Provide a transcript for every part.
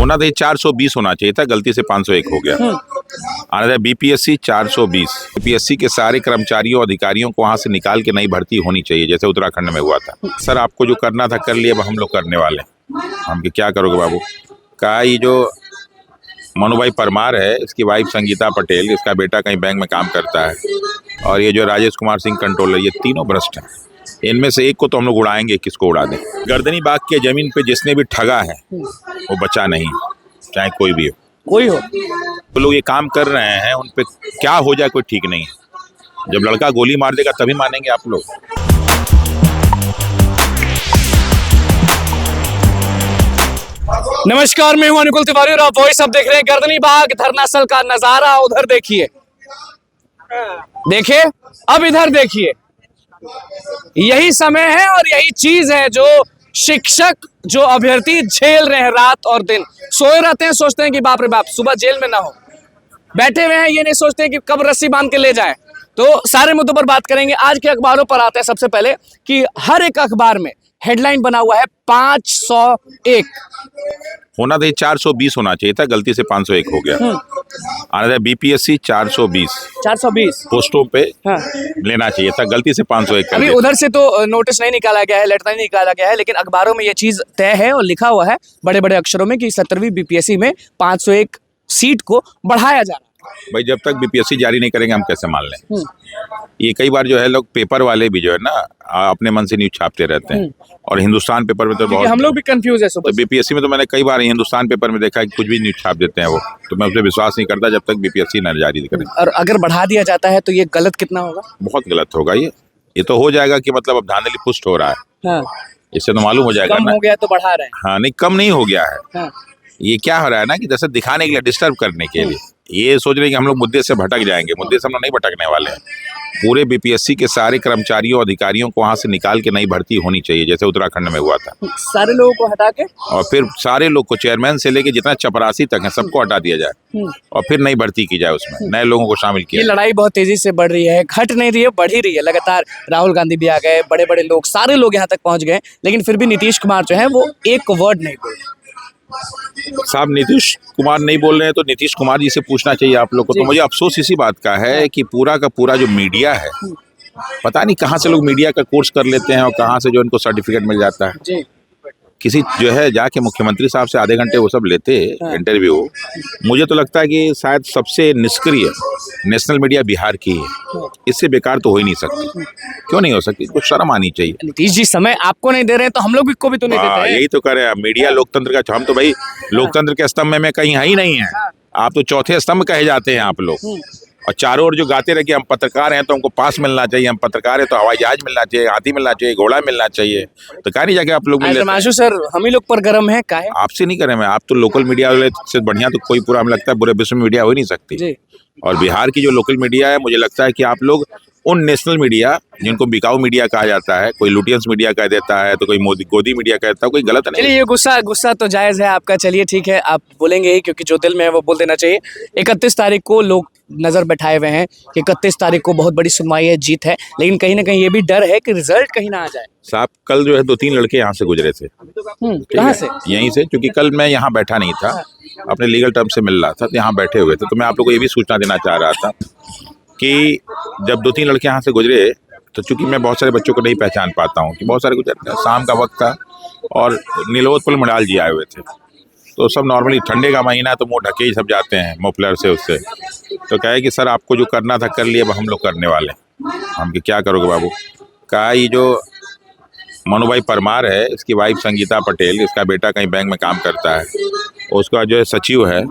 होना था 420 होना चाहिए था, गलती से 501 हो गया। आना था बीपीएससी 420। बीपीएससी के सारे कर्मचारियों अधिकारियों को वहाँ से निकाल के नई भर्ती होनी चाहिए, जैसे उत्तराखंड में हुआ था। सर आपको जो करना था कर लिया, अब हम लोग करने वाले हैं। हम क्या करोगे बाबू? कहा ये जो मनु भाई परमार है, इसकी वाइफ संगीता पटेल, इसका बेटा कहीं बैंक में काम करता है, और ये जो राजेश कुमार सिंह कंट्रोलर, ये तीनों भ्रष्ट हैं। इनमें से एक को तो हम लोग उड़ाएंगे, किसको उड़ा दें? गर्दनी बाग के जमीन पे जिसने भी ठगा है वो बचा नहीं, चाहे कोई भी हो, कोई हो। तो लोग ये काम कर रहे हैं, उन पे क्या हो जाए कोई ठीक नहीं है। जब लड़का गोली मार देगा तभी मानेंगे आप लोग। नमस्कार, मैं हूं अनुकुल तिवारी और आप वॉइस अब देख रहे हैं। गर्दनी बाग धरनास्थल का नजारा उधर देखिए, देखिए अब इधर देखिए। यही समय है और यही चीज है जो शिक्षक, जो अभ्यर्थी झेल रहे हैं रात और दिन। सोए रहते हैं, सोचते हैं कि बाप रे बाप सुबह जेल में ना हो। बैठे हुए हैं, ये नहीं सोचते हैं कि कब रस्सी बांध के ले जाए। तो सारे मुद्दों पर बात करेंगे। आज के अखबारों पर आते हैं सबसे पहले कि हर एक अखबार में हेडलाइन बना हुआ है 501। होना था 420 होना चाहिए था, गलती से 501 हो गया। आना था बीपीएससी 420 पोस्टों पे लेना चाहिए था, गलती से 501 कर अभी दिया। उधर से तो नोटिस नहीं निकाला गया है, लेटर नहीं निकाला गया है, लेकिन अखबारों में ये चीज तय है और लिखा हुआ है बड़े बड़े अक्षरों में कि 17वीं बीपीएससी में 501 सीट को बढ़ाया जा रहा है। भाई जब तक बीपीएससी जारी नहीं करेंगे हम कैसे मान लें? ये कई बार जो है लोग पेपर वाले भी जो है ना अपने मन से न्यूज छापते रहते हैं, और हिंदुस्तान पेपर में तो बहुत हम लोग भी कंफ्यूज है। तो बीपीएससी में तो मैंने कई बार हिंदुस्तान पेपर में देखा है कि कुछ भी न्यूज छाप देते हैं वो, तो मैं उस पर विश्वास नहीं करता जब तक बीपीएससी न जारी करे। और अगर बढ़ा दिया जाता है तो ये गलत कितना होगा? बहुत गलत होगा ये तो हो जाएगा कि मतलब अब धांधली पुष्ट हो रहा है। इससे तो मालूम हो जाएगा कम हो गया तो बढ़ा रहे हैं। हाँ नहीं, कम नहीं हो गया है। ये क्या हो रहा है ना कि जैसे दिखाने के लिए, डिस्टर्ब करने के लिए ये सोच रहे हैं कि हम लोग मुद्दे से भटक जाएंगे। मुद्दे से हम लोग नहीं भटकने वाले हैं। पूरे बीपीएससी के सारे कर्मचारियों अधिकारियों को वहाँ से निकाल के नई भर्ती होनी चाहिए, जैसे उत्तराखंड में हुआ था। सारे लोगों को हटा के, और फिर सारे लोग को, चेयरमैन से लेके जितना चपरासी तक है सबको हटा दिया जाए और फिर नई भर्ती की जाए, उसमें नए लोगों को शामिल किया। ये लड़ाई बहुत तेजी से बढ़ रही है, घट नहीं रही है, बढ़ ही रही है लगातार। राहुल गांधी भी आ गए, बड़े बड़े लोग, सारे लोग यहाँ तक पहुंच गए, लेकिन फिर भी नीतीश कुमार जो है वो एक वर्ड नहीं बोल। साहब नीतीश कुमार नहीं बोल रहे हैं तो नीतीश कुमार जी से पूछना चाहिए आप लोग को। तो मुझे अफसोस इसी बात का है कि पूरा का पूरा जो मीडिया है, पता नहीं कहाँ से लोग मीडिया का कोर्स कर लेते हैं और कहाँ से जो इनको सर्टिफिकेट मिल जाता है। किसी जो है जाके मुख्यमंत्री साहब से आधे घंटे वो सब लेते इंटरव्यू। मुझे तो लगता है कि शायद सबसे निष्क्रिय नेशनल मीडिया बिहार की है। इससे बेकार तो हो ही नहीं सकती। क्यों नहीं हो सकती? कुछ शर्म आनी चाहिए। नीतीश जी समय आपको नहीं दे रहे हैं तो हम लोग को भी तो नहीं देते हैं। यही तो कर रहे हैं मीडिया लोकतंत्र का। हम तो भाई लोकतंत्र के स्तंभ में कहीं है ही नहीं है। आप तो चौथे स्तंभ कहे जाते हैं आप लोग। और चारों ओर जो गाते रहे कि हम पत्रकार हैं तो हमको पास मिलना चाहिए, हम पत्रकार हैं तो हवाई जहाज मिलना चाहिए, हाथी मिलना चाहिए, घोड़ा मिलना चाहिए, तो कहा नहीं जाके आप लोग मिल लेते? सर हम ही लोग पर गर्म है, का है? आपसे नहीं करें मैं, आप तो लोकल मीडिया वाले से बढ़िया तो कोई पूरा हमें लगता है पूरे विश्व में मीडिया हो ही नहीं सकती। और बिहार की जो लोकल मीडिया है, मुझे लगता है कि आप लोग उन नेशनल मीडिया जिनको बिकाऊ मीडिया कहा जाता है, कोई लुटियंस मीडिया कह देता है तो कोई गोदी मीडिया कह देता है, कोई गलत नहीं। चलिए, ये गुस्सा तो जायज है आपका। चलिए ठीक है, आप बोलेंगे ही, क्योंकि जो दिल में है वो बोल देना चाहिए। 31 तारीख को लोग नजर बैठाए हुए हैं कि 31 तारीख को बहुत बड़ी सुनवाई है, जीत है, लेकिन कहीं ना कहीं ये भी डर है कि रिजल्ट कहीं ना आ जाए। साहब कल जो है 2-3 लड़के यहाँ से गुजरे थे। कहाँ से? यहीं से, क्योंकि कल मैं यहाँ बैठा नहीं था, अपने लीगल टर्म से मिल रहा था, तो यहाँ बैठे हुए थे। तो मैं आप लोग को ये भी सूचना देना चाह रहा था कि जब 2-3 लड़के यहाँ से गुजरे तो चूंकि मैं बहुत सारे बच्चों को नहीं पहचान पाता हूँ कि बहुत सारे गुजरते हैं, शाम का वक्त था और नीलोत्पल मंडाल जी आए हुए थे। तो सब नॉर्मली ठंडे का महीना तो मुँह ढके ही सब जाते हैं मफलर से, उससे। तो कहे कि सर आपको जो करना था कर लिया, अब हम लोग करने वाले हैं। हम क्या करोगे बाबू? कहा ये जो मनु भाई परमार है, इसकी वाइफ संगीता पटेल, इसका बेटा कहीं बैंक में काम करता है, उसका जो है सचिव है,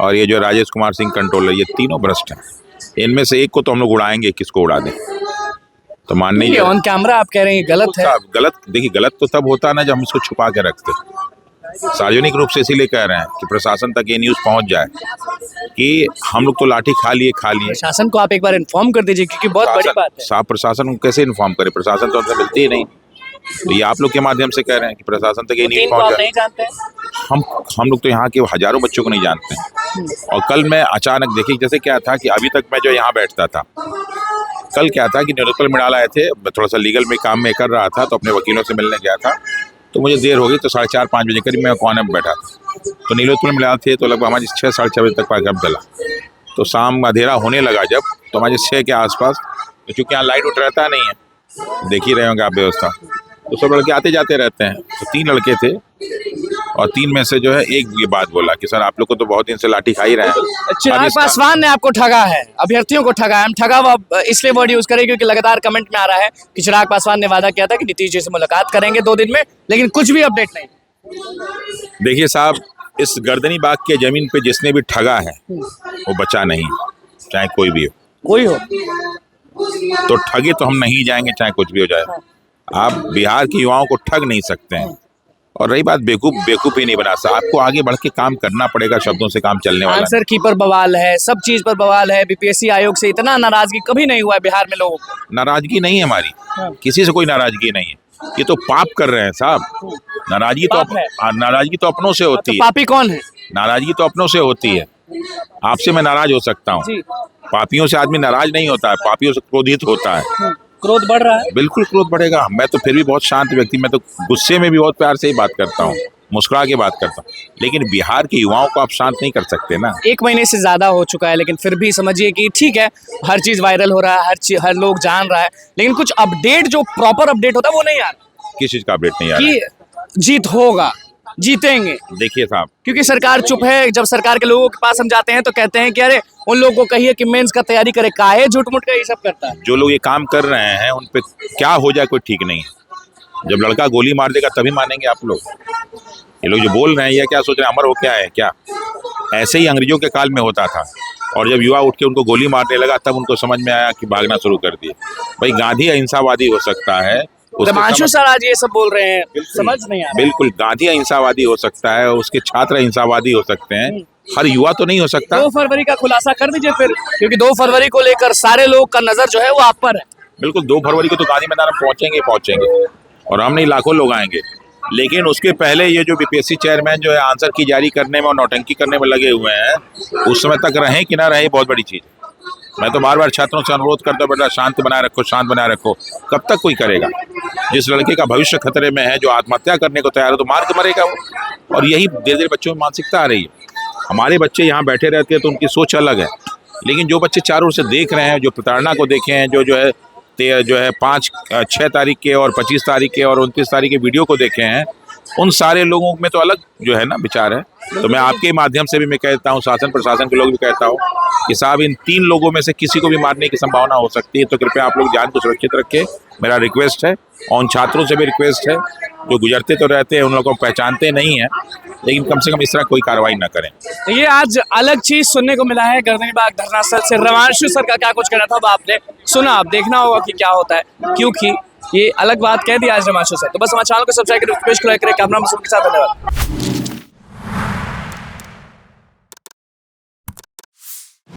और ये जो राजेश कुमार सिंह कंट्रोलर, ये तीनों भ्रष्ट हैं। इनमें से एक को तो हम लोग उड़ाएंगे, किसको उड़ा दें? तो मान लीजिए ऑन कैमरा आप कह रहे हैं गलत है। गलत देखिए, गलत तो तब होता है ना जब हम इसको छुपा के रखते। सार्वजनिक रूप से इसीलिए कह रहे हैं कि प्रशासन तक ये न्यूज़ पहुंच जाए कि हम लोग तो लाठी खा लिए। प्रशासन को आप एक बार इन्फॉर्म कर दीजिए, क्योंकि बहुत बड़ी बात है। साहब प्रशासन को कैसे इन्फॉर्म करे? प्रशासन तो हमसे मिलती ही नहीं। तो ये आप लोग के माध्यम से कह रहे हैं कि प्रशासन तक ये न्यूज़ पहुंच जाए। हम लोग तो यहाँ के हजारों बच्चों को नहीं जानते हैं। और कल मैं अचानक देखिए, जैसे क्या था कि अभी तक मैं जो यहाँ बैठता था, कल क्या था कि नीलोत्पल मंडाल आए थे, मैं थोड़ा सा लीगल में काम में कर रहा था, तो अपने वकीलों से मिलने गया था, तो मुझे देर हो गई, तो 4:30-5 बजे करीब मैं कोने में बैठा था। तो नीलोत्पल में मिला थे तो लगभग हमारे 6 साढ़े 6 बजे तक कार्यक्रम चला। तो शाम अंधेरा होने लगा जब, तो हमारे 6 के आसपास, तो चूँकि यहाँ लाइट उठ रहता नहीं है, देख ही रहे होंगे आप व्यवस्था, तो सब लड़के आते जाते रहते हैं। तो 3 लड़के थे और 3 में से जो है एक ये बात बोला कि सर आप लोग को तो बहुत दिन से लाठी खा ही रहे हैं। चिराग पासवान ने आपको ठगा है, अभ्यर्थियों को ठगा है। हम ठगा हुआ इसलिए वर्ड यूज करें क्योंकि लगातार कमेंट में आ रहा है कि चिराग पासवान ने वादा किया था कि नीतीश जी से मुलाकात करेंगे 2 दिन में, लेकिन कुछ भी अपडेट नहीं। देखिए साहब, इस गर्दनी बाग के जमीन पे जिसने भी ठगा है वो बचा नहीं, चाहे कोई भी हो। कोई हो तो ठगे तो हम नहीं जाएंगे, चाहे कुछ भी हो जाए। आप बिहार के युवाओं को ठग नहीं सकते हैं। और रही बात बेवकूफ ही नहीं बना सकता, आपको आगे बढ़ के काम करना पड़ेगा, शब्दों से काम चलने वाला आंसर की पर बवाल है, सब चीज पर बवाल है। बीपीएससी आयोग से इतना नाराजगी कभी नहीं हुआ है बिहार में लोगों को। नाराजगी नहीं है हमारी, किसी से कोई नाराजगी नहीं है। ये तो पाप कर रहे हैं साहब। नाराजगी तो अपनों से होती है। पापी कौन है? नाराजगी तो अपनों से होती है। आपसे मैं नाराज हो सकता हूँ, पापियों से आदमी नाराज नहीं होता है, पापियों से क्रोधित होता है। क्रोध बढ़ रहा है? बिल्कुल क्रोध बढ़ेगा। मैं तो फिर भी बहुत शांत व्यक्ति, मैं तो गुस्से में भी बहुत प्यार से ही बात करता हूँ, मुस्कुरा के बात करता हूँ। लेकिन बिहार के युवाओं को आप शांत नहीं कर सकते ना। 1 महीने से ज्यादा हो चुका है, लेकिन फिर भी समझिए कि ठीक है, हर चीज वायरल हो रहा है, हर लोग जान रहा है, लेकिन कुछ अपडेट जो प्रॉपर अपडेट होता है वो नहीं आ रहा। किस चीज का अपडेट नहीं आ रहा है? कि जीत होगा, जीतेंगे। देखिए साहब, क्योंकि सरकार चुप है। जब सरकार के लोगों के पास हम जाते हैं तो कहते हैं कि अरे उन लोगों को कहिए कि मेंस का तैयारी करे, काहे झूठ मूठ का ये सब करता है। जो लोग ये काम कर रहे हैं उन पे क्या हो जाए कोई ठीक नहीं है। जब लड़का गोली मार देगा तभी मानेंगे आप लोग। ये लोग जो बोल रहे हैं ये क्या सोच रहे हैं, अमर हो क्या है क्या? ऐसे ही अंग्रेजों के काल में होता था, और जब युवा उठ के उनको गोली मारने लगा तब उनको समझ में आया कि भागना शुरू कर दिए। भाई गांधी अहिंसावादी हो सकता है, हिमांशु सर आज ये सब बोल रहे हैं, समझ नहीं आ रहा। बिल्कुल, गांधी अहिंसावादी हो सकता है, उसके छात्र अहिंसावादी हो सकते हैं, हर युवा तो नहीं हो सकता। 2 फरवरी का खुलासा कर दीजिए फिर, क्योंकि 2 फरवरी को लेकर सारे लोग का नजर जो है वो आप पर है। बिल्कुल, 2 फरवरी को तो गांधी मैदान में पहुंचेंगे और हम नहीं लाखों लोग आएंगे। लेकिन उसके पहले ये जो बीपीएससी चेयरमैन जो है आंसर की जारी करने में और नौटंकी करने में लगे हुए हैं, उस समय तक रहें कि ना रहें बहुत बड़ी चीज। मैं तो बार बार छात्रों से अनुरोध करता हूँ, बेटा शांत बनाए रखो, शांत बनाए रखो। कब तक कोई करेगा? जिस लड़के का भविष्य खतरे में है, जो आत्महत्या करने को तैयार है, तो मार के मरेगा वो। और यही धीरे धीरे बच्चों में मानसिकता आ रही है। हमारे बच्चे यहाँ बैठे रहते हैं तो उनकी सोच अलग है, लेकिन जो बच्चे चारों ओर से देख रहे हैं, जो प्रताड़ना को देखे हैं, जो है 5, 6 तारीख के और 25 तारीख के और 29 तारीख के वीडियो को देखे हैं, उन सारे लोगों में तो अलग जो है ना विचार है। तो मैं आपके माध्यम से भी मैं कहता हूँ, शासन प्रशासन के लोग भी कहता हूँ कि साहब इन 3 लोगों में से किसी को भी मारने की संभावना हो सकती है, तो कृपया आप लोग जान को सुरक्षित रखें, मेरा रिक्वेस्ट है। और उन छात्रों से भी रिक्वेस्ट है जो गुजरते तो रहते हैं, उन लोगों को पहचानते नहीं है, लेकिन कम से कम इस तरह कोई कार्रवाई ना करें। ये आज अलग चीज सुनने को मिला है गर्दनी बाग धरना स्थल से। रवांशु सर का क्या कुछ कहना था वो आपने सुना, आप देखना होगा कि क्या होता है, क्योंकि ये अलग बात कह दी आज रवांशु सर। तो बस हमारे चैनल को सब्सक्राइब करें, कैमरा के साथ। धन्यवाद।